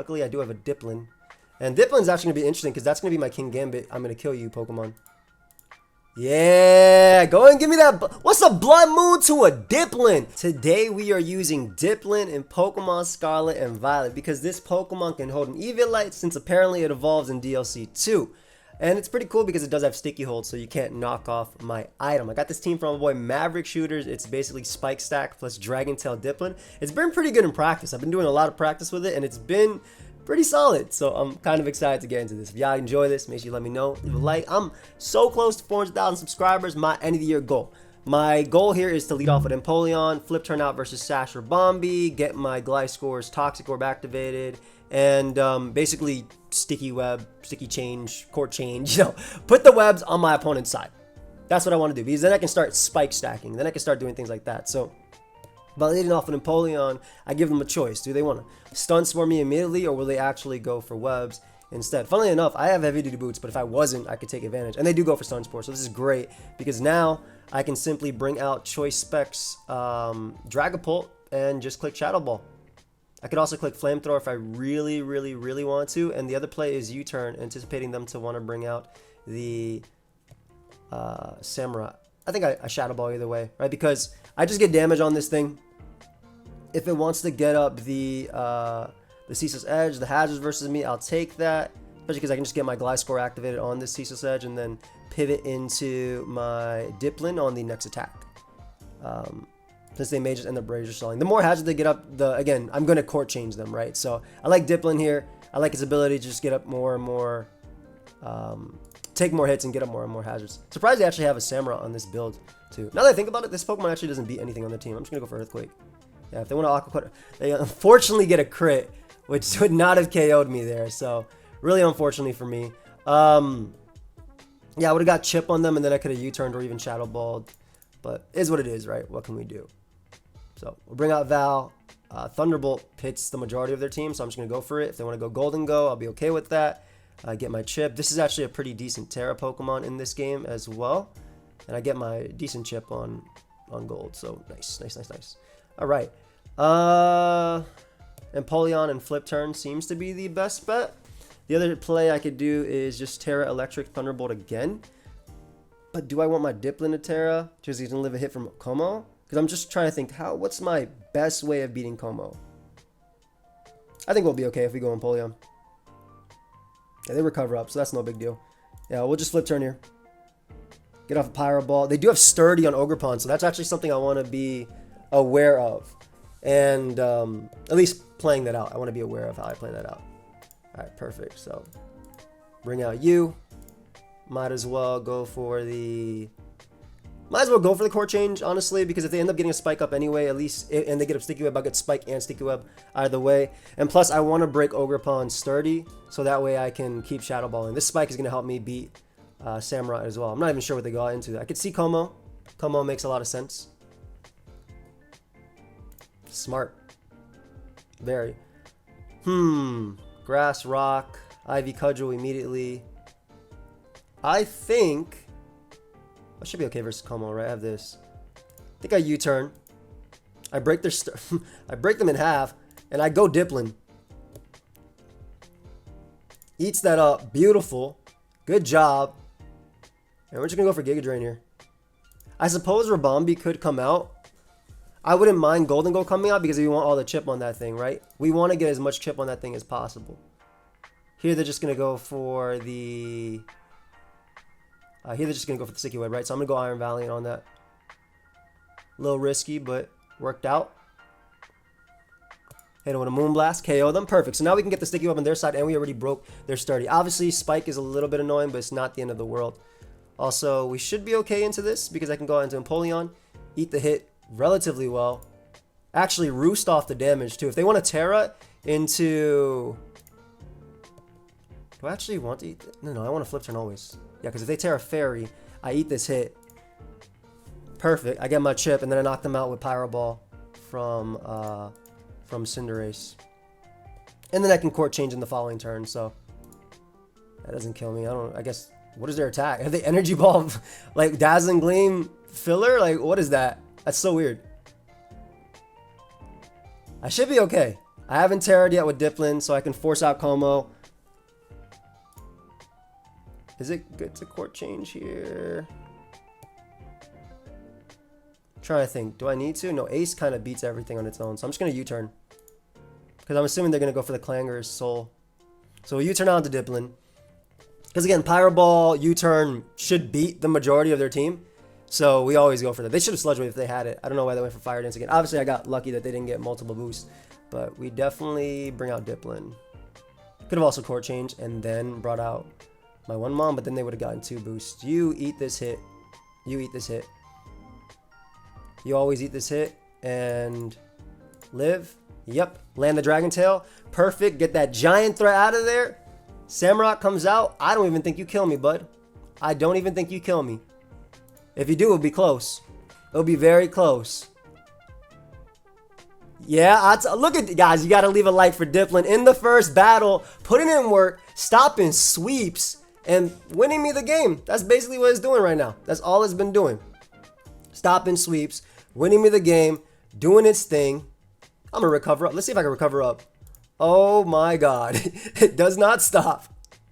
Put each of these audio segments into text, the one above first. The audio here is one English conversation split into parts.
Luckily, I do have a Dipplin. And Dipplin's actually going to be interesting because that's going to be my King Gambit. I'm going to kill you, Pokemon. Yeah, go and give me that. What's a Blood Moon to a Dipplin? Today we are using Dipplin in Pokemon Scarlet and Violet because this Pokemon can hold an Eviolite since apparently it evolves in DLC 2. And it's pretty cool because it does have sticky hold, so you can't knock off my item. I got this team from my boy Maverick Shooters. It's basically Spike Stack plus Dragon Tail Dipplin. It's been pretty good in practice. I've been doing a lot of practice with it, and it's been pretty solid, so I'm kind of excited to get into this. If y'all enjoy this, make sure you let me know. Leave a like. I'm so close to 400,000 subscribers, my end of the year goal. My goal here is to lead off with Empoleon, flip turn out versus Sash or Bombi, get my Gliscor's Toxic Orb activated, and basically sticky web, sticky change, court change, put the webs on my opponent's side. That's what I want to do, because then I can start spike stacking, then I can start doing things like that. So by leading off with Empoleon, I give them a choice. Do they want to stun swarm me immediately, or will they actually go for webs instead? Funnily enough, I have heavy duty boots, but if I wasn't, I could take advantage. And they do go for stun spore, so this is great because now I can simply bring out Choice Specs Dragapult and just click Shadow Ball. I could also click Flamethrower if I really want to. And the other play is U-turn, anticipating them to want to bring out the Samurai. I think I Shadow Ball either way, right? Because I just get damage on this thing. If it wants to get up the Ceaseless Edge, the Hazards versus me, I'll take that. Especially because I can just get my Gliscor activated on this Ceaseless Edge and then pivot into my Dipplin on the next attack. Since they may just end up Razor Stalling. The more Hazards they get up, again, I'm going to court change them, right? So I like Dipplin here. I like its ability to just get up more and more, take more hits and get up more and more Hazards. Surprised they actually have a Samurai on this build too. Now that I think about it, this Pokemon actually doesn't beat anything on the team. I'm just going to go for Earthquake. Yeah, if they want to Aqua Cut, they unfortunately get a crit, which would not have KO'd me there. So really unfortunately for me. Yeah, I would have got Chip on them and then I could have U-turned or even Shadow Balled. But it is what it is, right? What can we do? So we'll bring out Val. Thunderbolt hits the majority of their team, so I'm just going to go for it. If they want to go Golden Go, I'll be okay with that. Get my Chip. This is actually a pretty decent Terra Pokemon in this game as well. And I get my decent Chip on Gold. So nice. All right. Empoleon and Flip Turn seems to be the best bet. The other play I could do is just Terra Electric Thunderbolt again. But do I want my Dipplin to Terra? Because he's going to live a hit from Como? Because I'm just trying to think, what's my best way of beating Como? I think we'll be okay if we go Empoleon. Yeah, they recover up, so that's no big deal. Yeah, we'll just flip turn here. Get off a Pyro Ball. They do have Sturdy on Ogerpon, so that's actually something I want to be aware of. And at least playing that out. I want to be aware of how I play that out. Alright, perfect. So, bring out you. Might as well go for the core change, honestly, because if they end up getting a spike up anyway, at least, and they get a sticky web, I'll get spike and sticky web either way. And plus, I want to break Ogerpon Sturdy, so that way I can keep Shadow Balling. This spike is going to help me beat Samurai as well. I'm not even sure what they got into. I could see Como. Como makes a lot of sense. Smart. Very. Grass, Rock, Ivy Cudgel immediately. I think I should be okay versus Como, right? I have this. I think I U-turn. I break their I break them in half, and I go Dipplin. Eats that up. Beautiful. Good job. And we're just gonna go for Giga Drain here. I suppose Rabombi could come out. I wouldn't mind Golden Go coming out because we want all the chip on that thing, right? We want to get as much chip on that thing as possible. Here they're just gonna go for the Sticky Web, right? So I'm going to go Iron Valiant on that. A little risky, but worked out. Hit him with a Moonblast, KO them. Perfect. So now we can get the Sticky Web on their side, and we already broke their Sturdy. Obviously, Spike is a little bit annoying, but it's not the end of the world. Also, we should be okay into this, because I can go into Empoleon, eat the hit relatively well. Actually, roost off the damage, too. If they want to Terra into... Do I actually want to eat... No, I want to flip turn always. Yeah, because if they Terra Fairy, I eat this hit. Perfect. I get my chip, and then I knock them out with Pyro Ball from Cinderace. And then I can court change in the following turn, so that doesn't kill me. I guess, what is their attack? Have they Energy Ball, like Dazzling Gleam filler? Like, what is that? That's so weird. I should be okay. I haven't terrored yet with Dipplin, so I can force out Como. Is it good to court change here? I'm trying to think. Do I need to? No, Ace kind of beats everything on its own, so I'm just going to U-turn. Because I'm assuming they're going to go for the Clanger's Soul. So we'll U-turn out to Dipplin. Because again, Pyro Ball, U-turn should beat the majority of their team. So we always go for that. They should have Sludge Wave if they had it. I don't know why they went for Fire Dance again. Obviously, I got lucky that they didn't get multiple boosts. But we definitely bring out Dipplin. Could have also court changed and then brought out my one mom, but then they would have gotten 2 boosts. You eat this hit. You eat this hit. You always eat this hit and live. Yep. Land the Dragon Tail. Perfect. Get that giant threat out of there. Samrock comes out. I don't even think you kill me, bud. I don't even think you kill me. If you do, it'll be close. It'll be very close. Yeah, look at guys. You got to leave a like for Dipplin in the first battle, putting in work, stopping sweeps, and winning me the game. That's basically what it's doing right now. That's all it's been doing. Stopping sweeps, winning me the game, doing its thing. I'm gonna recover up. Let's see if I can recover up. Oh my god, it does not stop.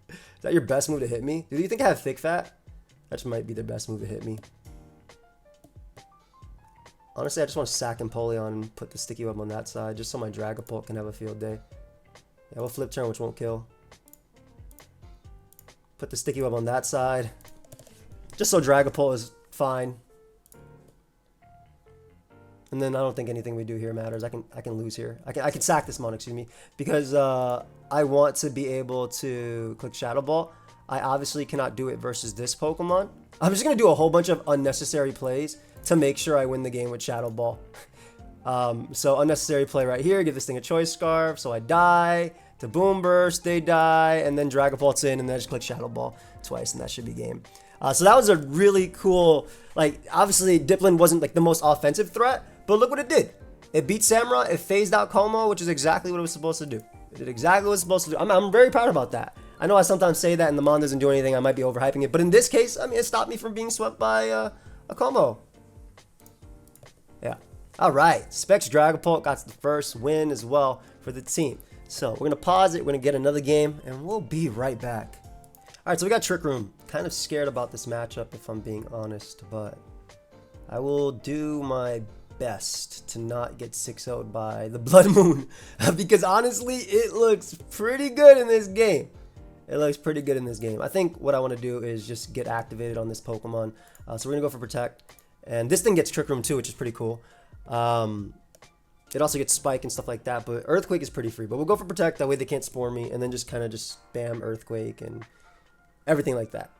Is that your best move to hit me? Do you think I have thick fat? That just might be the best move to hit me. Honestly, I just want to sack Empoleon and put the sticky web on that side, just so my Dragapult can have a field day. Yeah, we'll flip turn, which won't kill. Put the sticky web on that side, just so Dragapult is fine. And then I don't think anything we do here matters. I can lose here. I can sack this Mon, excuse me, because I want to be able to click Shadow Ball. I obviously cannot do it versus this Pokemon. I'm just gonna do a whole bunch of unnecessary plays to make sure I win the game with Shadow Ball. So unnecessary play right here. Give this thing a Choice Scarf, so I die. To Boom Burst, they die, and then Dragapult's in, and then I just click Shadow Ball twice, and that should be game. So that was a really cool, like, obviously Dipplin wasn't like the most offensive threat, but look what it did. It beat Samurott, it phased out Como, which is exactly what it was supposed to do. It did exactly what it was supposed to do. I'm very proud about that. I know I sometimes say that and the Mon doesn't do anything, I might be overhyping it, but in this case, I mean, it stopped me from being swept by a Como. Yeah. Alright, Specs Dragapult got the first win as well for the team. So we're going to pause it, we're going to get another game, and we'll be right back. Alright, so we got Trick Room. Kind of scared about this matchup if I'm being honest, but I will do my best to not get 6-0'd by the Blood Moon. Because honestly, it looks pretty good in this game. It looks pretty good in this game. I think what I want to do is just get activated on this Pokemon. So we're going to go for Protect. And this thing gets Trick Room too, which is pretty cool. It also gets Spike and stuff like that, but Earthquake is pretty free. But we'll go for Protect, that way they can't Spore me, and then just kind of just spam Earthquake and everything like that.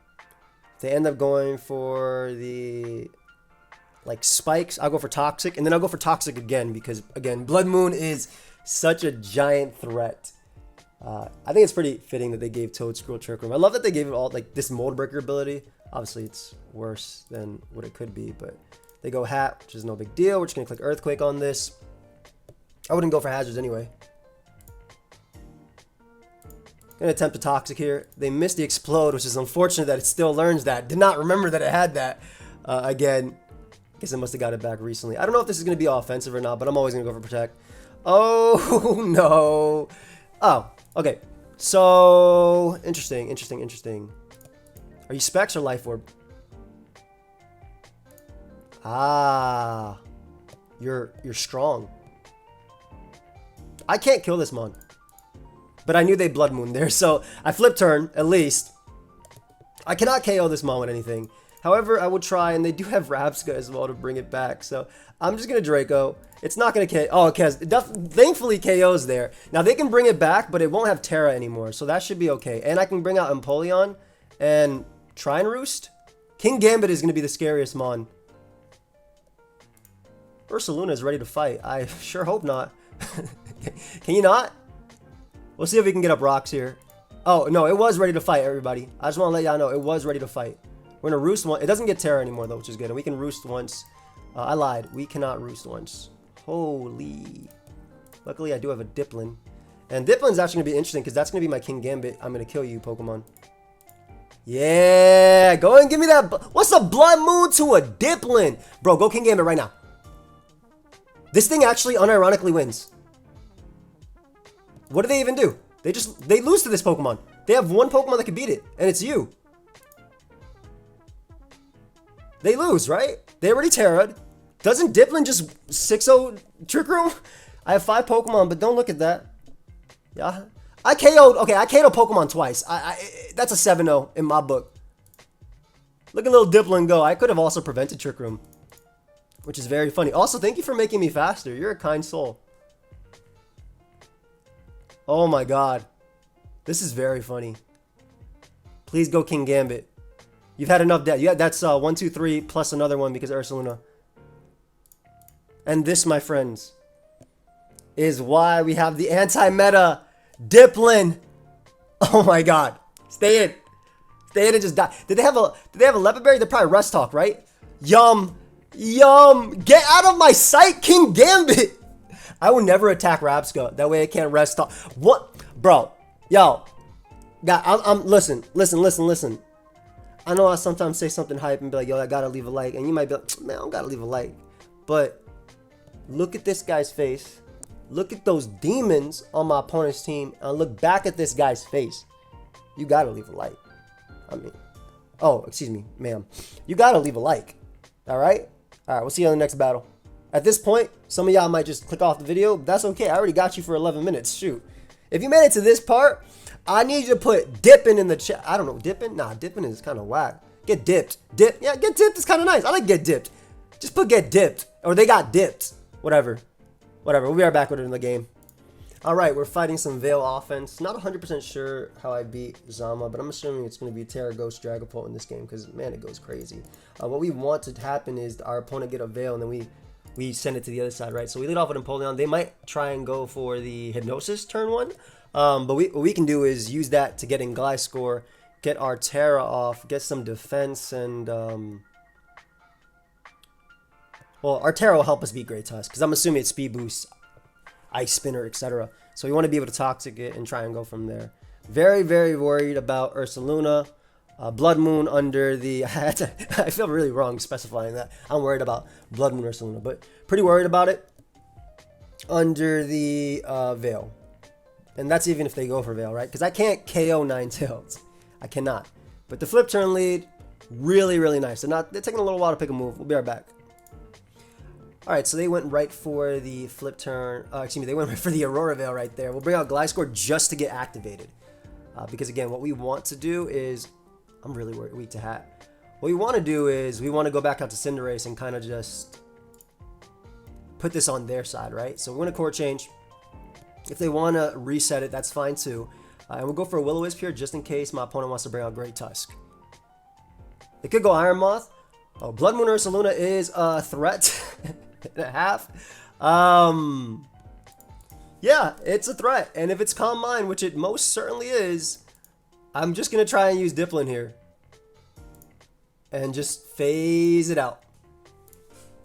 If they end up going for the like spikes, I'll go for Toxic, and then I'll go for Toxic again, because again, Blood Moon is such a giant threat. I think it's pretty fitting that they gave Toadscruel Trick Room. I love that they gave it all like this Mold Breaker ability. Obviously, it's worse than what it could be, but they go Hat, which is no big deal. We're just gonna click Earthquake on this. I wouldn't go for Hazards anyway. Gonna attempt a Toxic here. They missed the Explode, which is unfortunate that it still learns that. Did not remember that it had that. Again, guess I must have got it back recently. I don't know if this is gonna be offensive or not, but I'm always gonna go for Protect. Oh no. Oh, okay. So interesting. Are you Specs or Life Orb? Ah, you're strong. I can't kill this Mon, but I knew they Blood Moon there, so I flip turn at least. I cannot KO this Mon with anything. However, I will try, and they do have Rapska as well to bring it back. So I'm just gonna Draco. It's not gonna KO. Oh, it thankfully KO's there. Now they can bring it back, but it won't have Terra anymore, so that should be okay. And I can bring out Empoleon and try and Roost. King Gambit is gonna be the scariest Mon. Ursaluna is ready to fight. I sure hope not. Can you not? We'll see if we can get up rocks here. Oh, no, it was ready to fight, everybody. I just want to let y'all know, it was ready to fight. We're going to Roost once. It doesn't get Terra anymore, though, which is good. And we can Roost once. I lied. We cannot Roost once. Holy. Luckily, I do have a Dipplin. And Dipplin's actually going to be interesting, because that's going to be my King Gambit. I'm going to kill you, Pokemon. Yeah, go and give me that. What's a Blood Moon to a Dipplin? Bro, go King Gambit right now. This thing actually unironically wins. What do they even do? They lose to this Pokemon. They have one Pokemon that can beat it, and it's you. They lose, right? They already Terra'd. Doesn't Dipplin just 6-0 Trick Room? I have 5 Pokemon, but don't look at that. Yeah. I KO'd Pokemon twice. That's a 7-0 in my book. Look at little Dipplin go. I could have also prevented Trick Room, which is very funny. Also, thank you for making me faster. You're a kind soul. Oh my god. This is very funny. Please go King Gambit. You've had enough death. Yeah, that's 1, 2, 3 plus another one because of Ursaluna. And this, my friends, is why we have the anti-meta Dipplin. Oh my god. Stay in. Stay in and just die. Did they have a Leopard Berry? They're probably Rest Talk, right? Yum. Yum. Get out of my sight, King Gambit. I will never attack Rapska. That way I can't Rest Talk. What? Bro. Yo. God, listen. I know I sometimes say something hype and be like, yo, I gotta leave a like. And you might be like, man, I don't gotta leave a like. But look at this guy's face. Look at those demons on my opponent's team. And look back at this guy's face. You gotta leave a like. I mean, oh, excuse me, ma'am. You gotta leave a like. Alright? Alright, we'll see you on the next battle. At this point, some of y'all might just click off the video. That's okay. I already got you for 11 minutes. Shoot. If you made it to this part, I need you to put Dippin in the chat. I don't know. Dippin? Nah, Dippin is kind of whack. Get dipped. Dip. Yeah, get dipped is kind of nice. I like get dipped. Just put get dipped. Or they got dipped. Whatever. Whatever. We'll be right back with it in the game. Alright, we're fighting some Veil offense. Not 100% sure how I beat Zama, but I'm assuming it's going to be Terra Ghost Dragapult in this game because, man, it goes crazy. What we want to happen is our opponent get a Veil and then we send it to the other side, right? So we lead off with Empoleon. They might try and go for the Hypnosis turn 1. But what we can do is use that to get in Gliscor, get our Terra off, get some defense, and well, our Terra will help us beat Great Tusk because I'm assuming it's Speed Boost, Ice Spinner, etc. So we want to be able to Toxic it and try and go from there. Very, very worried about Ursaluna. Blood Moon under the... I feel really wrong specifying that. I'm worried about Blood Moon Ursaluna, but pretty worried about it under the Veil. And that's even if they go for Veil, right? Because I can't KO Ninetales. I cannot. But the flip turn lead, really, really nice. They're taking a little while to pick a move. We'll be right back. Alright, so they went right for the flip turn. Excuse me, they went right for the Aurora Veil right there. We'll bring out Gliscor just to get activated. Because again, what we want to do is... I'm really weak to Hat. What we want to do is we want to go back out to Cinderace and kind of just put this on their side, right? So we're going to Core Change. If they want to reset it, that's fine too. And we'll go for a Will-O-Wisp here just in case my opponent wants to bring out Great Tusk. They could go Iron Moth. Oh, Blood Moon Ursaluna is a threat and a half. Yeah, it's a threat. And if it's Calm Mind, which it most certainly is, I'm just going to try and use Dipplin here. And just phase it out.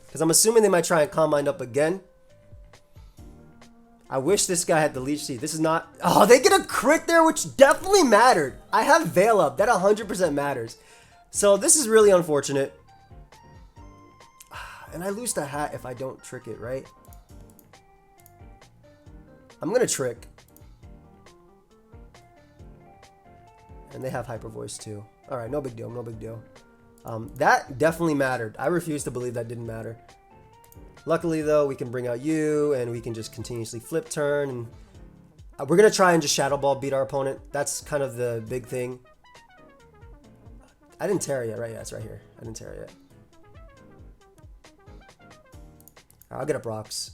Because I'm assuming they might try and Calm Mind up again. I wish this guy had the Leech Seed. This is not... Oh, they get a crit there, which definitely mattered. I have Veil up. That 100% matters. So this is really unfortunate. And I lose the Hat if I don't trick it, right? I'm going to trick. And they have Hyper Voice too. Alright, no big deal, no big deal. That definitely mattered. I refuse to believe that didn't matter. Luckily though, we can bring out you and we can just continuously flip turn. And we're going to try and just Shadow Ball beat our opponent. That's kind of the big thing. I didn't Terra yet, right? Yeah, it's right here. I didn't Terra yet. I'll get up rocks.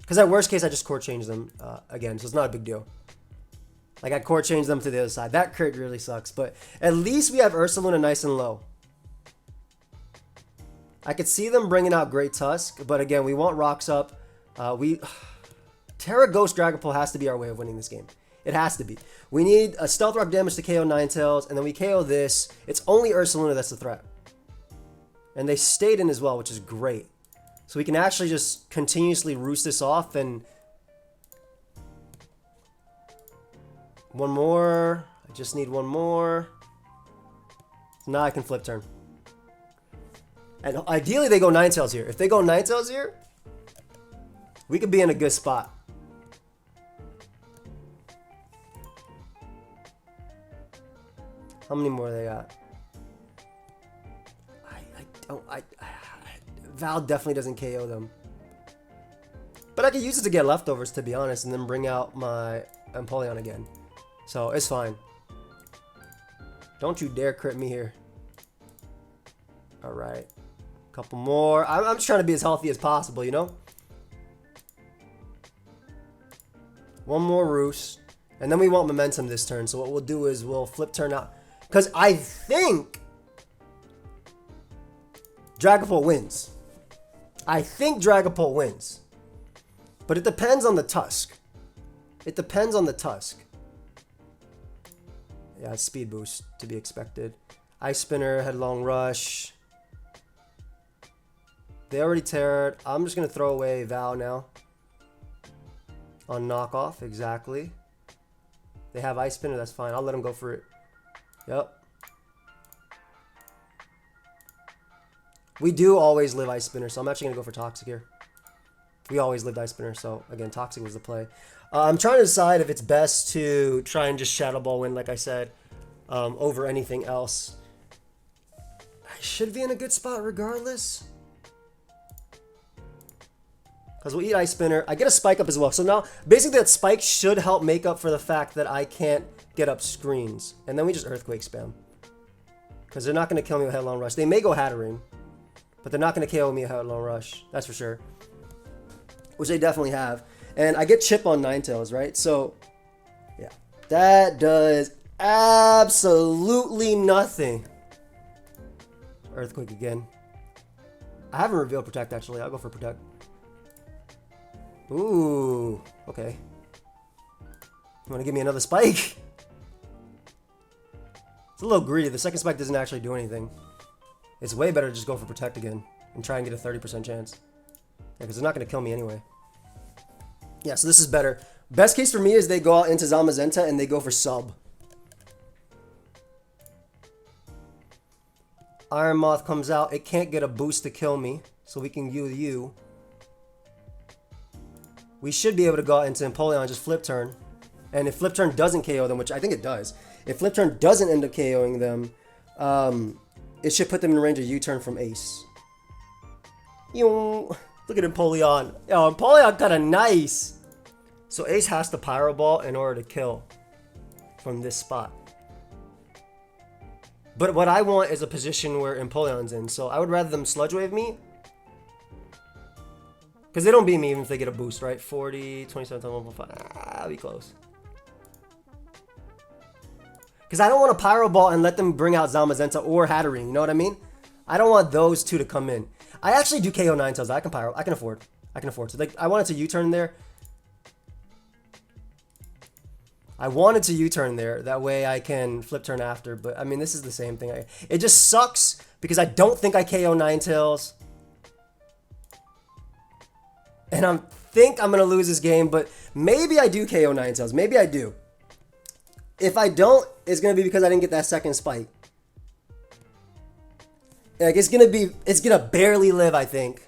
Because at worst case, I just Core Change them again, so it's not a big deal. Like, I Core Change them to the other side. That crit really sucks, but at least we have Ursaluna nice and low. I could see them bringing out Great Tusk, but again, we want rocks up. Terra Ghost Dragapult has to be our way of winning this game. It has to be. We need a Stealth Rock damage to KO Ninetales, and then we KO this. It's only Ursaluna that's the threat. And they stayed in as well, which is great. So we can actually just continuously roost this off and... One more. I just need one more. Now I can flip turn. And ideally they go Ninetales here. If they go Ninetales here, we could be in a good spot. How many more they got? Val definitely doesn't KO them. But I could use it to get leftovers, to be honest, and then bring out my Empoleon again. So, it's fine. Don't you dare crit me here. Alright. Couple more. I'm just trying to be as healthy as possible, you know? One more Roost. And then we want momentum this turn. So what we'll do is we'll flip turn out. Because I think Dragapult wins. I think Dragapult wins. But it depends on the Tusk. It depends on the Tusk. Yeah, it's speed boost to be expected. Ice Spinner, Headlong Rush. They already teared. I'm just going to throw away Val now. On knockoff, exactly. They have Ice Spinner, that's fine. I'll let them go for it. Yep. We do always live Ice Spinner, so I'm actually going to go for Toxic here. We always lived Ice Spinner, so again, Toxic was the play. I'm trying to decide if it's best to try and just Shadow Ball win, like I said, over anything else. I should be in a good spot regardless. Because we'll eat Ice Spinner. I get a Spike Up as well. So now, basically that Spike should help make up for the fact that I can't get up screens. And then we just Earthquake spam. Because they're not going to kill me with Headlong Rush. They may go Hatterene, but they're not going to KO me with Headlong Rush. That's for sure. Which they definitely have. And I get Chip on Ninetales, right? So, yeah. That does absolutely nothing. Earthquake again. I haven't revealed Protect, actually. I'll go for Protect. Ooh, okay. You want to give me another Spike? It's a little greedy. The second Spike doesn't actually do anything. It's way better to just go for Protect again and try and get a 30% chance. Yeah, because they're not going to kill me anyway. Yeah, so this is better. Best case for me is they go out into Zamazenta and they go for Sub. Iron Moth comes out. It can't get a boost to kill me, so we can use you. We should be able to go out into Empoleon, just Flip Turn. And if Flip Turn doesn't KO them, which I think it does, if Flip Turn doesn't end up KOing them, it should put them in range of U-turn from Ace. Look at Empoleon. Oh, Empoleon kind of nice. So Ace has to Pyro Ball in order to kill from this spot. But what I want is a position where Empoleon's in. So I would rather them Sludge Wave me. Because they don't beat me even if they get a boost, right? 40, 27, 1.5. I'll be close. Because I don't want to Pyro Ball and let them bring out Zamazenta or Hatterene. You know what I mean? I don't want those two to come in. I actually do KO Ninetales. I can Pyro. I can afford. I can afford to. Like, I wanted to U-turn there. I wanted to U-turn there. That way I can Flip Turn after. But, I mean, this is the same thing. It just sucks because I don't think I KO Ninetales. And I think I'm going to lose this game, but maybe I do KO Ninetales. Maybe I do. If I don't, it's going to be because I didn't get that second Spike. Like, it's going to barely live, I think.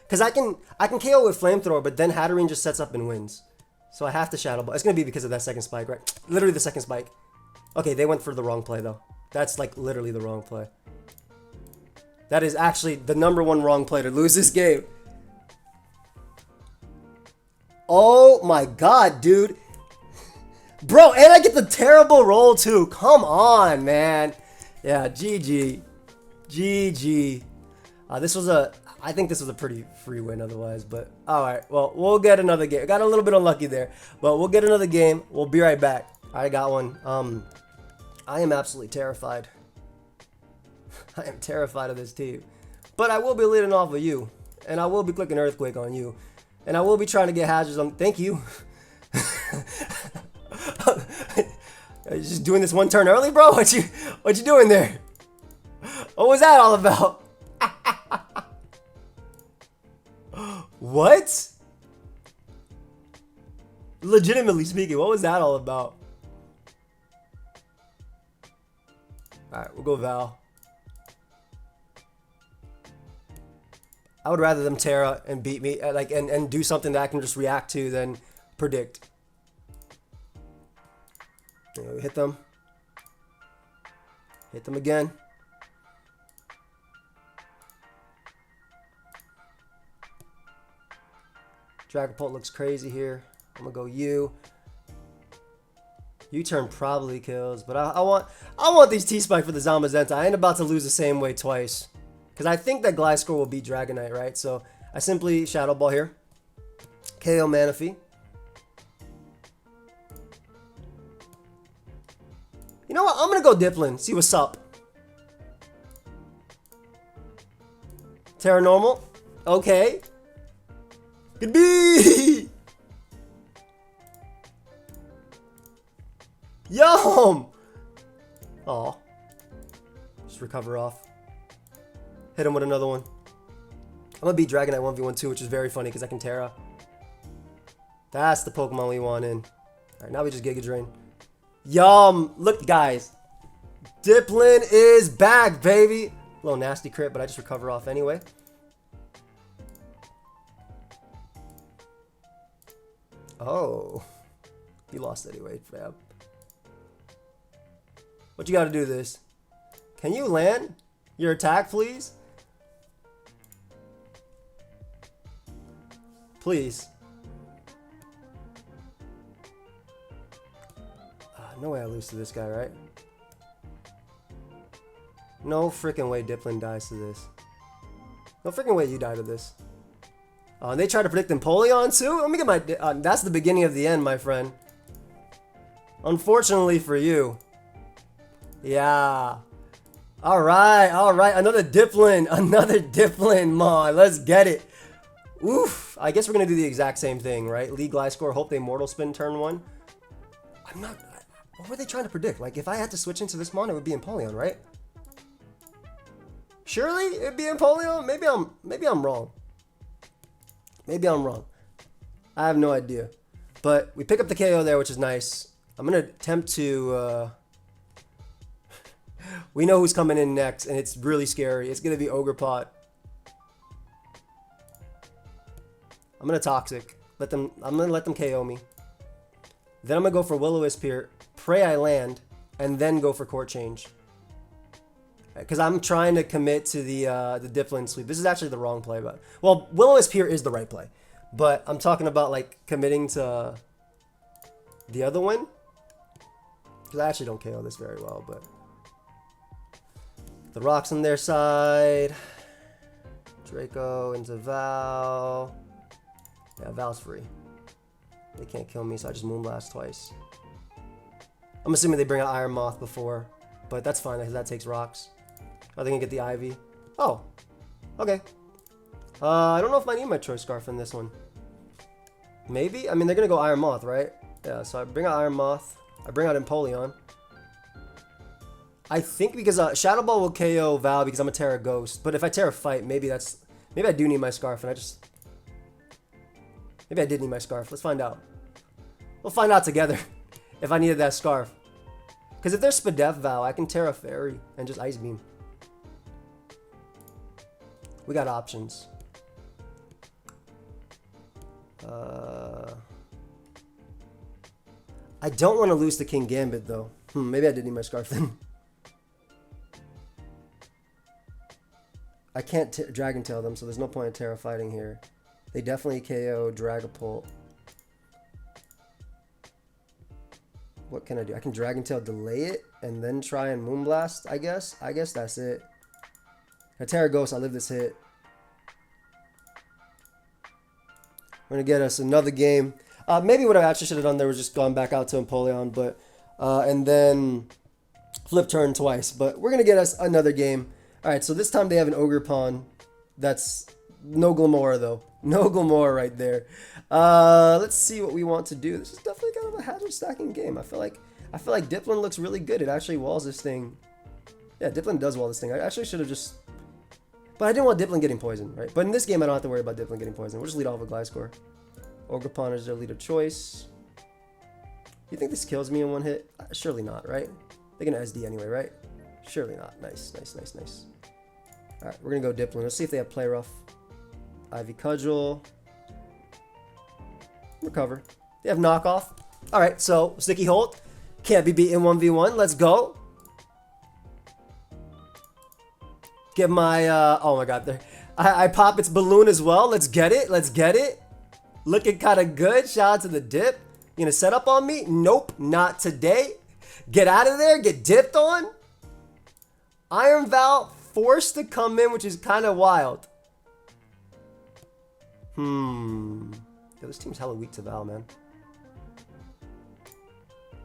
Because I can KO with Flamethrower, but then Hatterene just sets up and wins. So I have to Shadow Ball. It's going to be because of that second Spike, right? Literally the second Spike. Okay, they went for the wrong play, though. That's, like, literally the wrong play. That is actually the #1 wrong play to lose this game. Oh my god, dude. Bro, and I get the terrible roll too. Come on, man. Yeah, GG. GG. I think this was a pretty free win otherwise, but alright. Well, we'll get another game. Got a little bit unlucky there, but we'll get another game. We'll be right back. I got one. I am absolutely terrified. I am terrified of this team. But I will be leading off with you. And I will be clicking Earthquake on you. And I will be trying to get hazards on... Thank you. Are you just doing this one turn early, bro? What you doing there? What was that all about? What? Legitimately speaking, what was that all about? Alright, we'll go Val. I would rather them Terra and beat me, like, and do something that I can just react to than predict. You know, hit them. Hit them again. Dragapult looks crazy here. I'm gonna go U. U-turn probably kills, but I want these T-Spike for the Zamazenta. I ain't about to lose the same way twice. Because I think that Gliscor will beat Dragonite, right? So I simply Shadow Ball here. KO Manaphy. You know what? I'm gonna go Dipplin. See what's up. Terra Normal. Okay. Good B. Yum! Aw. Just recover off. Hit him with another one. I'm gonna beat Dragonite 1v1 too, which is very funny because I can Terra. That's the Pokemon we want in. Alright, now we just Giga Drain. Yum! Look, guys. Dipplin is back, baby! A little nasty crit, but I just recover off anyway. Oh. You lost anyway, fam. What you gotta do this? Can you land your attack, please? Please. No way I lose to this guy, right? No freaking way Dipplin dies to this. No freaking way you die to this. And they try to predict Empoleon too? Let me get my... that's the beginning of the end, my friend. Unfortunately for you. Yeah. Alright, alright. Another Dipplin. Another Dipplin. Let's get it. Oof. I guess we're going to do the exact same thing, right? League Gliscor. Hope they Mortal Spin turn 1. I'm not... What were they trying to predict? Like, if I had to switch into this mon, it would be Empoleon, right? Surely it'd be Empoleon? Maybe I'm wrong. Maybe I'm wrong. I have no idea. But we pick up the KO there, which is nice. I'm going to attempt to... we know who's coming in next, and it's really scary. It's going to be Ogerpot. I'm going to Toxic. I'm going to let them KO me. Then I'm going to go for Will-O-Wisp here. Pray I land, and then go for Court Change. Because I'm trying to commit to the Dipplin sweep. This is actually the wrong play, but... Well, Will-O-Wisp here is the right play. But I'm talking about, like, committing to the other one. Because I actually don't KO this very well, but... The Rock's on their side. Draco into Val. Yeah, Val's free. They can't kill me, so I just Moonblast twice. I'm assuming they bring out Iron Moth before, but that's fine because that takes rocks. Are they gonna get the Ivy? Oh, okay. I don't know if I need my Choice Scarf in this one. Maybe? I mean, they're gonna go Iron Moth, right? Yeah, so I bring out Iron Moth. I bring out Empoleon. I think because Shadow Ball will KO Val because I'm a Terra Ghost. But if I Terra Fight, maybe I do need my Scarf and maybe I did need my Scarf. Let's find out. We'll find out together if I needed that Scarf. Because if there's Spadef Val, I can Terra Fairy and just Ice Beam. We got options. I don't want to lose to King Gambit though. Maybe I did need my Scarf then. I can't Dragon Tail them, so there's no point in Terra fighting here. They definitely KO Dragapult. What can I do? I can Dragon Tail delay it and then try and Moonblast, I guess. I guess that's it. A Terra Ghost, I live this hit. We're going to get us another game. Maybe what I actually should have done there was just gone back out to Empoleon, but and then flip turn twice. But we're going to get us another game. Alright, so this time they have an Ogerpon. That's no Glamora though. No Glamora right there. Let's see what we want to do. This is definitely kind of a hazard stacking game. I feel like Dipplin looks really good. It actually walls this thing. Yeah, Dipplin does wall this thing. I actually should have just... But I didn't want Dipplin getting poisoned, right? But in this game, I don't have to worry about Dipplin getting poisoned. We'll just lead off with Gliscor. Ogerpon is their leader choice. You think this kills me in one hit? Surely not, right? They're going to SD anyway, right? Surely not. Nice, nice, nice, nice. Alright, we're going to go Dipplin. Let's see if they have Play Rough. Ivy Cudgel. Recover. They have Knockoff. Alright, so Sticky Holt. Can't be beaten 1v1. Let's go. Get my, oh my god, there. I pop its balloon as well. Let's get it. Let's get it. Looking kind of good. Shout out to the dip. You gonna set up on me? Nope, not today. Get out of there. Get dipped on. Iron Val forced to come in, which is kind of wild. Yo, this team's hella weak to Val, man.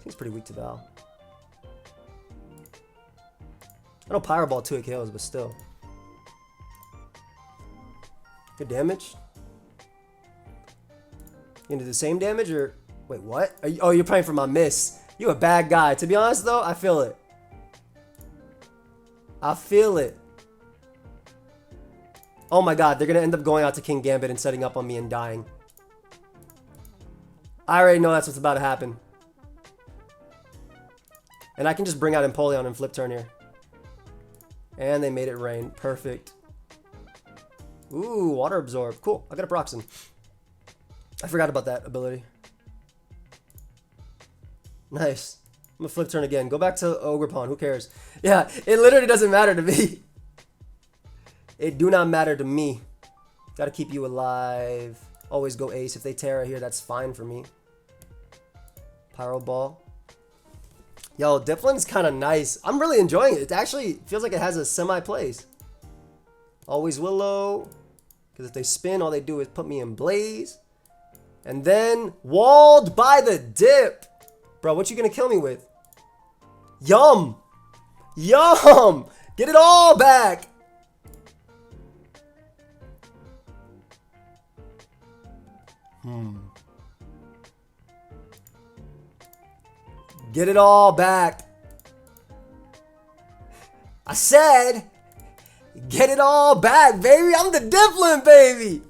Seems pretty weak to Val. I know Pyro Ball 2 KOs, but still. Good damage. You gonna do the same damage or wait, what? Are you, oh, you're praying for my miss. You a bad guy. To be honest though, I feel it. I feel it. Oh my god, they're gonna end up going out to King Gambit and setting up on me and dying. I already know that's what's about to happen. And I can just bring out Empoleon and flip turn here. And they made it rain. Perfect. Ooh, water absorb. Cool. I got a Proxen. I forgot about that ability. Nice. I'm gonna flip turn again. Go back to Ogre Pawn. Who cares? Yeah, it literally doesn't matter to me. It do not matter to me. Gotta keep you alive. Always go ace. If they Terra here, that's fine for me. Pyro Ball. Yo, Dipplin's kind of nice. I'm really enjoying it. It actually feels like it has a semi-place. Always Willow. Because if they spin, all they do is put me in Blaze. And then walled by the dip. Bro, what you gonna kill me with? Yum! Yum! Get it all back! Get it all back. I said, get it all back, baby. I'm the Dipplin, baby.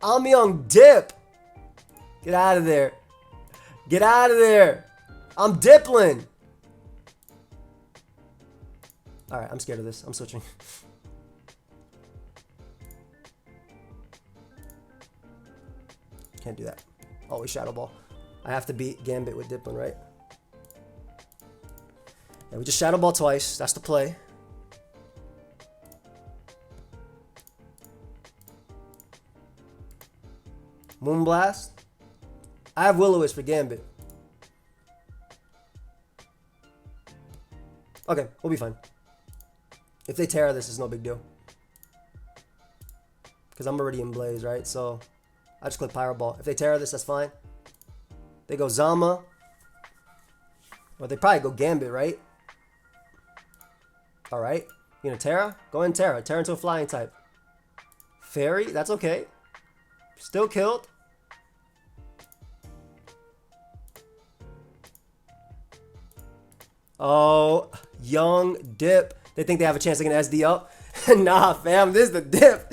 I'm young Dip. Get out of there. Get out of there. I'm Dipplin. All right, I'm scared of this. I'm switching. Can't do that. Always Shadow Ball. I have to beat Gambit with Dipplin, right? Yeah, we just Shadow Ball twice. That's the play. Moonblast. I have Will-O-Wisp for Gambit. Okay, we'll be fine. If they Terra this, is no big deal. Because I'm already in Blaze, right? So I just click Pyro Ball. If they Terra this, that's fine. They go Zama. Well, they probably go Gambit, right? Alright. You gonna Terra? Go in Terra. Terra into a flying type. Fairy? That's okay. Still killed. Oh, young Dip. They think they have a chance against SD up? Nah, fam. This is the Dip.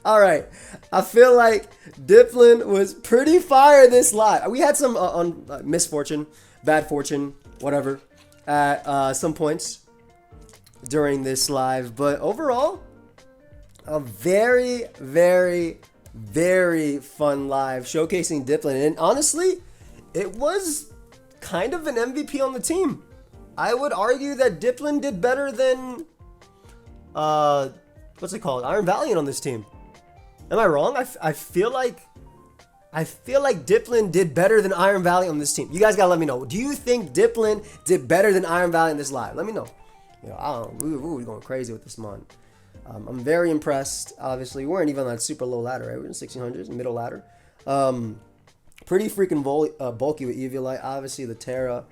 Alright. I feel like Dipplin was pretty fire this live. We had some misfortune, bad fortune, whatever, at some points during this live. But overall, a very, very, very fun live showcasing Dipplin. And honestly, it was kind of an MVP on the team. I would argue that Dipplin did better than, what's it called? Iron Valiant on this team. Am I wrong? I feel like Dipplin did better than Iron Valiant on this team. You guys gotta let me know. Do you think Dipplin did better than Iron Valiant in this live? Let me know. You know, I don't know. We're going crazy with this mon. I'm very impressed. Obviously, we weren't even on that super low ladder, right? We're in 1600s, middle ladder. Pretty freaking bulky with Eviolite. Obviously, the Terra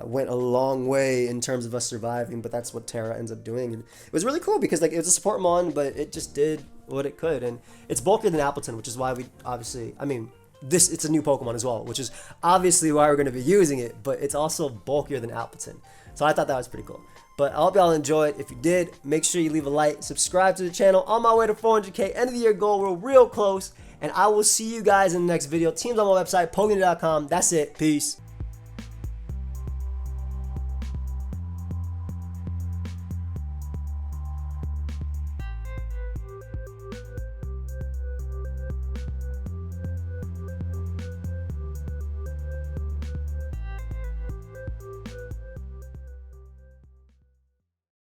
went a long way in terms of us surviving, but that's what Terra ends up doing. And it was really cool because like it was a support mon, but it just did what it could, and it's bulkier than Appleton, which is why we obviously, I mean, it's a new Pokemon as well, which is obviously why we're going to be using it, but it's also bulkier than Appleton. So I thought that was pretty cool. But I hope y'all enjoyed. If you did, make sure you leave a like, subscribe to the channel. On my way to 400K, end of the year goal. We're real close, and I will see you guys in the next video. Teams on my website, pokeaimMD.com. That's it. Peace.